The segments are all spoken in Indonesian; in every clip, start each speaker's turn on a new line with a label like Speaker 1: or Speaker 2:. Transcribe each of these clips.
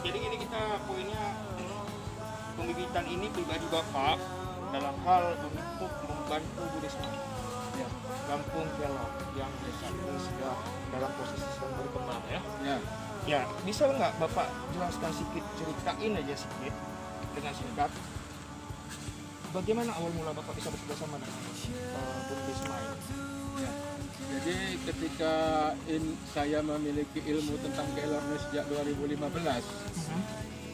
Speaker 1: Jadi ini kita poinnya, pembibitan ini pribadi Bapak dalam hal untuk membantu Bu Desma,
Speaker 2: Ya.
Speaker 1: Kampung Kelor yang desa ini sudah dalam posisi sedang berkembang ya.
Speaker 2: Ya.
Speaker 1: Ya, bisa nggak Bapak jelaskan sedikit, ceritain aja sedikit dengan singkat, bagaimana awal mula Bapak bisa bekerjasama dengan Bu Desma ini?
Speaker 2: Ya. Jadi ketika saya memiliki ilmu tentang Kelor ini sejak 2015,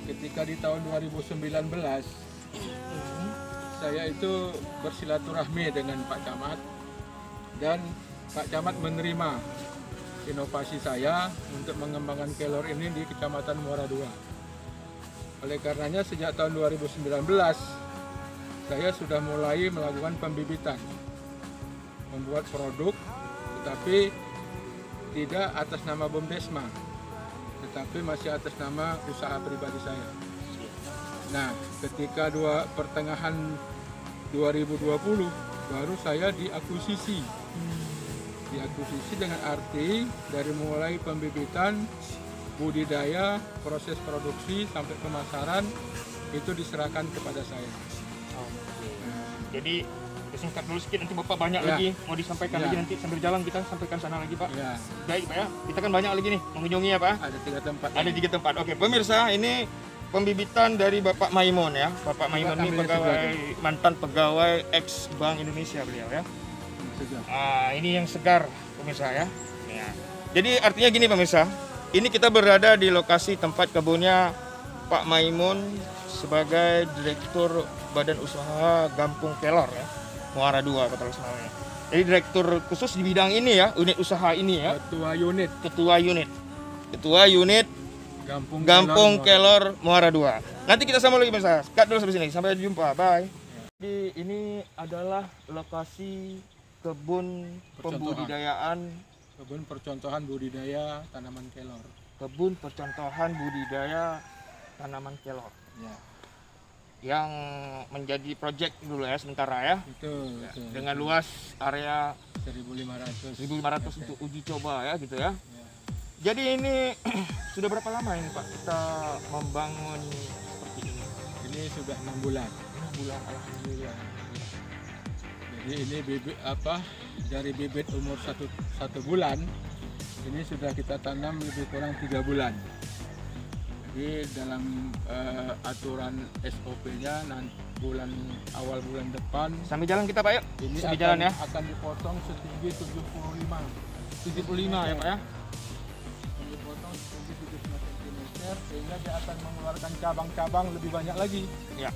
Speaker 2: ketika di tahun 2019 saya itu bersilaturahmi dengan Pak Camat, dan Pak Camat menerima inovasi saya untuk mengembangkan Kelor ini di Kecamatan Muara II. Oleh karenanya sejak tahun 2019 saya sudah mulai melakukan pembibitan, membuat produk, tetapi tidak atas nama BUMDesma, tetapi masih atas nama usaha pribadi saya. Nah, ketika pertengahan 2020 baru saya diakuisisi. Diakuisisi dengan arti dari mulai pembibitan, budidaya, proses produksi sampai pemasaran itu diserahkan kepada saya.
Speaker 1: Jadi singkat dulu sedikit, nanti Bapak banyak
Speaker 2: Ya.
Speaker 1: lagi mau disampaikan
Speaker 2: Ya.
Speaker 1: lagi, nanti sambil jalan kita sampaikan sana lagi Pak.
Speaker 2: Ya,
Speaker 1: Baik Pak ya, kita kan banyak lagi nih mengunjungi ya Pak.
Speaker 2: ada 3 tempat.
Speaker 1: Ada 3 tempat. Oke pemirsa, ini pembibitan dari Bapak Maimun ya. Bapak Maimun ini
Speaker 2: ambil
Speaker 1: pegawai, mantan pegawai ex Bank Indonesia beliau ya.
Speaker 2: Sudah.
Speaker 1: Ini yang segar pemirsa ya. Ya. Jadi artinya gini pemirsa, ini kita berada di lokasi tempat kebunnya Pak Maimun sebagai Direktur Badan Usaha Kampung Kelor ya, Muara II Kota Semarang. Jadi direktur khusus di bidang ini ya, unit usaha ini ya.
Speaker 2: Ketua unit
Speaker 1: Ketua unit Kampung Kelor Muara II. Nanti kita sama lagi pemirsa. Cut dulu sampai sini. Sampai jumpa. Bye. Jadi ini adalah lokasi kebun pembudidayaan,
Speaker 2: kebun percontohan budidaya tanaman kelor.
Speaker 1: kebun percontohan budidaya tanaman kelor.
Speaker 2: Ya.
Speaker 1: Yang menjadi proyek dulu ya sementara ya.
Speaker 2: Betul.
Speaker 1: Dengan luas area
Speaker 2: 1.500
Speaker 1: untuk uji coba ya gitu ya.
Speaker 2: Ya.
Speaker 1: Jadi ini sudah berapa lama ini Pak kita membangun seperti ini?
Speaker 2: Ini sudah 6 bulan.
Speaker 1: 6 bulan, alhamdulillah.
Speaker 2: Jadi ini dari bibit umur satu bulan, ini sudah kita tanam lebih kurang 3 bulan. Jadi dalam aturan SOP-nya awal bulan depan
Speaker 1: Sambil jalan kita Pak yuk.
Speaker 2: ini
Speaker 1: Sambil jalan ya.
Speaker 2: akan dipotong setinggi 75
Speaker 1: 75 ya Pak ya.
Speaker 2: dipotong setinggi 75 cm, sehingga dia akan mengeluarkan cabang-cabang lebih banyak lagi.
Speaker 1: Ya.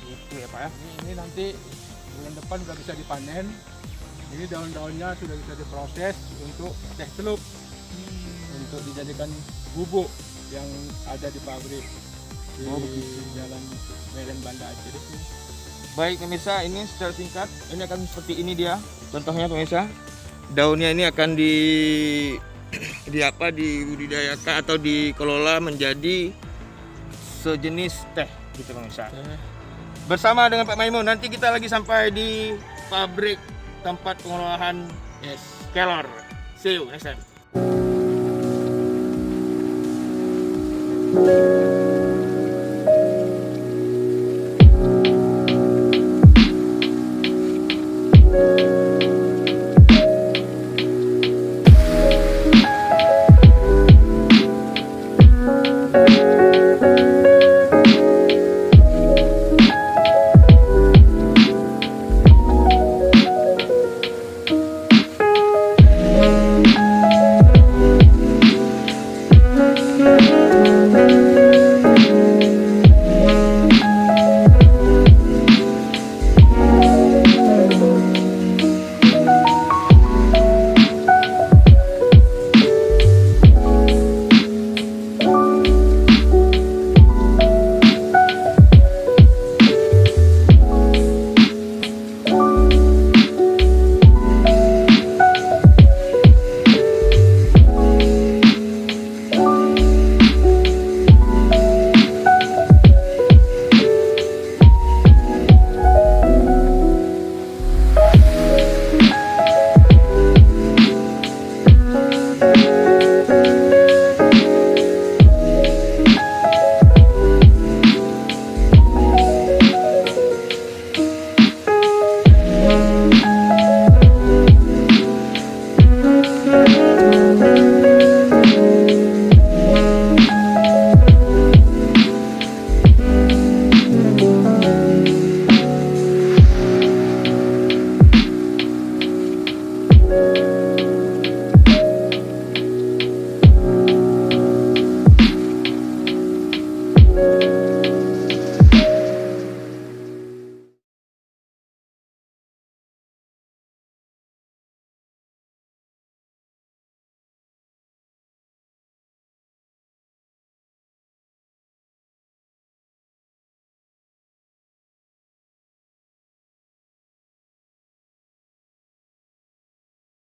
Speaker 1: Gitu ya Pak ya.
Speaker 2: Ini nanti bulan depan sudah bisa dipanen. Ini daun-daunnya sudah bisa diproses untuk teh celup, untuk dijadikan bubuk yang ada di pabrik di Jalan Meren Banda Aceh itu.
Speaker 1: Baik pemirsa, ini secara singkat ini akan seperti ini dia. Contohnya pemirsa, daunnya ini akan dibudidayakan atau dikelola menjadi sejenis teh gitu pemirsa. Bersama dengan Pak Maimun, nanti kita lagi sampai di pabrik tempat pengolahan kelor. See you next time.